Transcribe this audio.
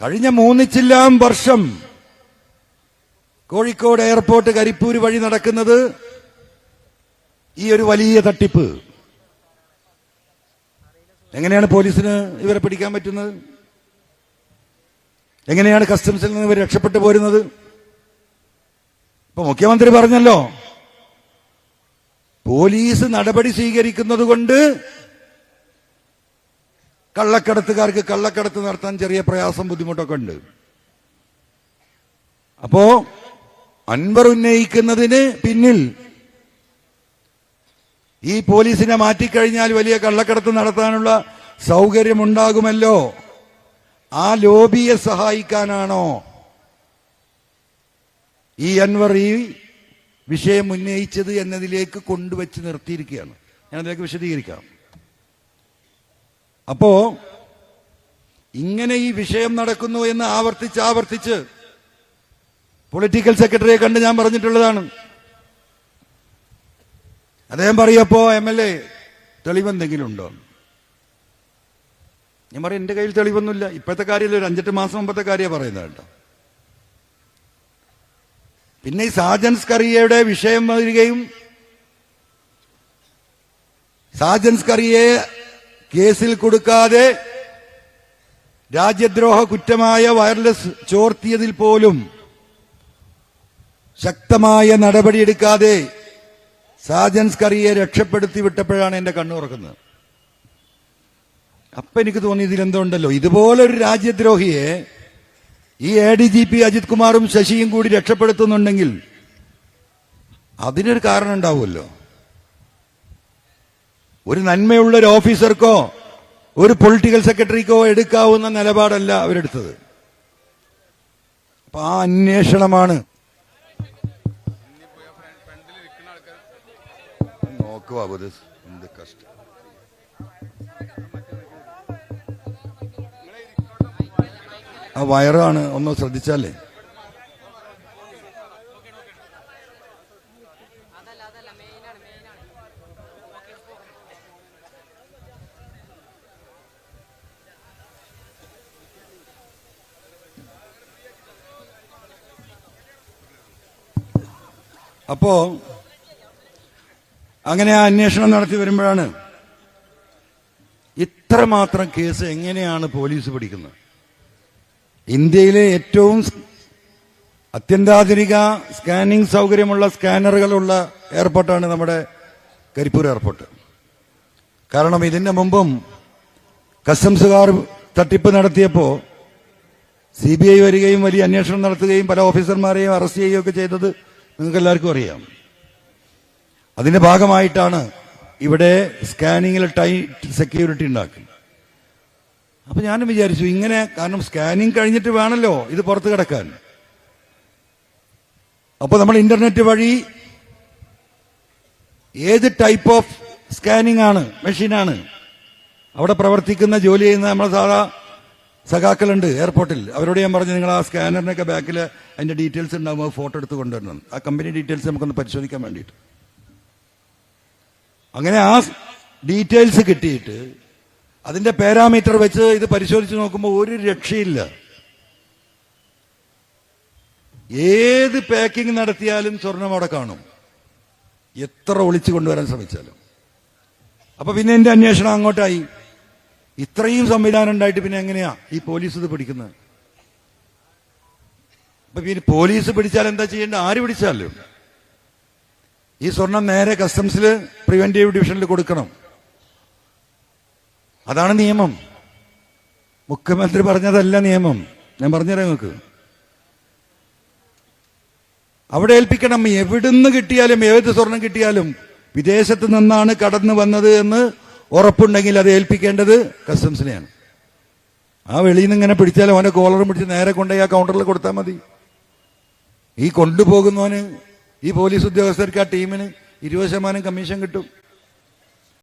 കഴിഞ്ഞ 3 ചില്ലാൻ വർഷം കോഴിക്കോട് എയർപോർട്ട് കരിപ്പൂര് വഴി നടക്കുന്നത് ഈ ഒരു വലിയ തട്ടിപ്പ്. എങ്ങനെയാണ് പോലീസിന് ഇവരെ പിടിക്കാൻ പറ്റുന്നത്? എങ്ങനെയാണ് കസ്റ്റംസിൽ നിന്ന് ഇവർ രക്ഷപ്പെട്ടു പോരുന്നത്? ഇപ്പൊ മുഖ്യമന്ത്രി പറഞ്ഞല്ലോ, പോലീസ് നടപടി സ്വീകരിക്കുന്നത് കൊണ്ട് കള്ളക്കടത്തുകാർക്ക് കള്ളക്കടത്ത് നടത്താൻ ചെറിയ പ്രയാസം ബുദ്ധിമുട്ടൊക്കെ ഉണ്ട്. അപ്പോ അൻവർ ഉന്നയിക്കുന്നതിന് പിന്നിൽ ഈ പോലീസിനെ മാറ്റിക്കഴിഞ്ഞാൽ വലിയ കള്ളക്കടത്ത് നടത്താനുള്ള സൗകര്യമുണ്ടാകുമല്ലോ, ആ ലോബിയെ സഹായിക്കാനാണോ ഈ അൻവർ ഈ വിഷയം ഉന്നയിച്ചത് എന്നതിലേക്ക് കൊണ്ടുവച്ച് നിർത്തിയിരിക്കുകയാണ്. ഞാനതിലേക്ക് വിശദീകരിക്കാം. അപ്പോ ഇങ്ങനെ ഈ വിഷയം നടക്കുന്നു എന്ന് ആവർത്തിച്ച് പൊളിറ്റിക്കൽ സെക്രട്ടറിയെ കണ്ട് ഞാൻ പറഞ്ഞിട്ടുള്ളതാണ്. അദ്ദേഹം പറയപ്പോ MLA തെളിവെന്തെങ്കിലും ഉണ്ടോ? ഞാൻ പറയും എന്റെ കയ്യിൽ തെളിവൊന്നുമില്ല. ഇപ്പോഴത്തെ കാര്യമല്ല, ഒരു 5-8 മാസം മുമ്പത്തെ കാര്യമാണ് പറയുന്നത് കേട്ടോ. പിന്നെ ഈ സാജൻ സ്കറിയയുടെ വിഷയം വരികയും സാജൻ സ്കറിയയെ കേസിൽ കൊടുക്കാതെ രാജ്യദ്രോഹ കുറ്റമായ വയർലെസ് ചോർത്തിയതിൽ പോലും ശക്തമായ നടപടിയെടുക്കാതെ സാജൻ സ്കറിയയെ രക്ഷപ്പെടുത്തി വിട്ടപ്പോഴാണ് എന്റെ കണ്ണുറക്കുന്നത്. അപ്പൊ എനിക്ക് തോന്നി ഇതിലെന്തോണ്ടല്ലോ, ഇതുപോലൊരു രാജ്യദ്രോഹിയെ ഈ ADGP അജിത് കുമാറും ശശിയും കൂടി രക്ഷപ്പെടുത്തുന്നുണ്ടെങ്കിൽ അതിനൊരു കാരണം ഉണ്ടാവുമല്ലോ. ഒരു നന്മയുള്ള ഒരു ഓഫീസർക്കോ ഒരു പൊളിറ്റിക്കൽ സെക്രട്ടറിക്കോ എടുക്കാവുന്ന നിലപാടല്ല അവരെടുത്തത്. അപ്പൊ ആ അന്വേഷണമാണ്. നോക്കുക എന്ത് കഷ്ടം. ആ വയറാണ്, ഒന്ന് ശ്രദ്ധിച്ചാലേ. അപ്പോ അങ്ങനെ ആ അന്വേഷണം നടത്തി വരുമ്പോഴാണ് ഇത്രമാത്രം കേസ് എങ്ങനെയാണ് പോലീസ് പിടിക്കുന്നത്? ഇന്ത്യയിലെ ഏറ്റവും അത്യന്താധുനിക സ്കാനിംഗ് സൗകര്യമുള്ള സ്കാനറുകളുള്ള എയർപോർട്ടാണ് നമ്മുടെ കരിപ്പൂർ എയർപോർട്ട്. കാരണം ഇതിന്റെ മുമ്പും കസ്റ്റംസുകാർ തട്ടിപ്പ് നടത്തിയപ്പോ CBI വരികയും വലിയ അന്വേഷണം നടത്തുകയും പല ഓഫീസർമാരെയും അറസ്റ്റ് ചെയ്യുകയും ഒക്കെ ചെയ്തത് നിങ്ങൾക്ക് എല്ലാവർക്കും അറിയാം. അതിന്റെ ഭാഗമായിട്ടാണ് ഇവിടെ സ്കാനിങ്ങിൽ ടൈറ്റ് സെക്യൂരിറ്റി ഉണ്ടാക്കുന്നത്. അപ്പൊ ഞാനും വിചാരിച്ചു ഇങ്ങനെ, കാരണം സ്കാനിങ് കഴിഞ്ഞിട്ട് വേണമല്ലോ ഇത് പുറത്ത് കിടക്കാൻ. അപ്പൊ നമ്മൾ ഇന്റർനെറ്റ് വഴി ഏത് ടൈപ്പ് ഓഫ് സ്കാനിങ് ആണ്, മെഷീനാണ് അവിടെ പ്രവർത്തിക്കുന്ന, ജോലി ചെയ്യുന്ന നമ്മളെ സാധാ സഖാക്കളുണ്ട് എയർപോർട്ടിൽ. അവരോട് ഞാൻ പറഞ്ഞു, നിങ്ങൾ ആ സ്കാനറിനൊക്കെ ബാക്കിൽ അതിന്റെ ഡീറ്റെയിൽസ് ഉണ്ടാകുമ്പോൾ അത് ഫോട്ടോ എടുത്ത് കൊണ്ടുവരണം, ആ കമ്പനി ഡീറ്റെയിൽസ് നമുക്കൊന്ന് പരിശോധിക്കാൻ വേണ്ടിയിട്ട്. അങ്ങനെ ആ ഡീറ്റെയിൽസ് കിട്ടിയിട്ട് അതിന്റെ പാരാമീറ്റർ വെച്ച് ഇത് പരിശോധിച്ച് നോക്കുമ്പോൾ ഒരു രക്ഷയില്ല. ഏത് പാക്കിംഗ് നടത്തിയാലും സ്വർണം അവിടെ കാണും, എത്ര ഒളിച്ചു കൊണ്ടുവരാൻ ശ്രമിച്ചാലും. അപ്പൊ പിന്നെ എന്റെ അന്വേഷണം അങ്ങോട്ടായി. ഇത്രയും സംവിധാനം ഉണ്ടായിട്ട് പിന്നെ എങ്ങനെയാ ഈ പോലീസ് ഇത് പിടിക്കുന്നത്? അപ്പൊ പിന്നെ പോലീസ് പിടിച്ചാൽ എന്താ ചെയ്യേണ്ടത്? ആര് പിടിച്ചാലും ഈ സ്വർണം നേരെ കസ്റ്റംസിൽ പ്രിവെന്റീവ് ഡിവിഷനിൽ കൊടുക്കണം. അതാണ് നിയമം. മുഖ്യമന്ത്രി പറഞ്ഞതല്ല നിയമം. ഞാൻ പറഞ്ഞുതരാം നിങ്ങൾക്ക്. അവിടെ ഏൽപ്പിക്കണം. എവിടുന്ന് കിട്ടിയാലും, ഏത് സ്വർണം കിട്ടിയാലും വിദേശത്ത് നിന്നാണ് കടന്നു വന്നത് എന്ന് ഉറപ്പുണ്ടെങ്കിൽ അത് ഏൽപ്പിക്കേണ്ടത് കസ്റ്റംസിനെയാണ്. ആ വെളിയിൽ നിന്ന് ഇങ്ങനെ പിടിച്ചാലും അവന്റെ കോളറും പിടിച്ച് നേരെ കൊണ്ടുപോയി ആ കൗണ്ടറിൽ കൊടുത്താൽ മതി. ഈ കൊണ്ടുപോകുന്നവന്, ഈ പോലീസ് ഉദ്യോഗസ്ഥർക്ക്, ആ ടീമിന് 20% കമ്മീഷൻ കിട്ടും.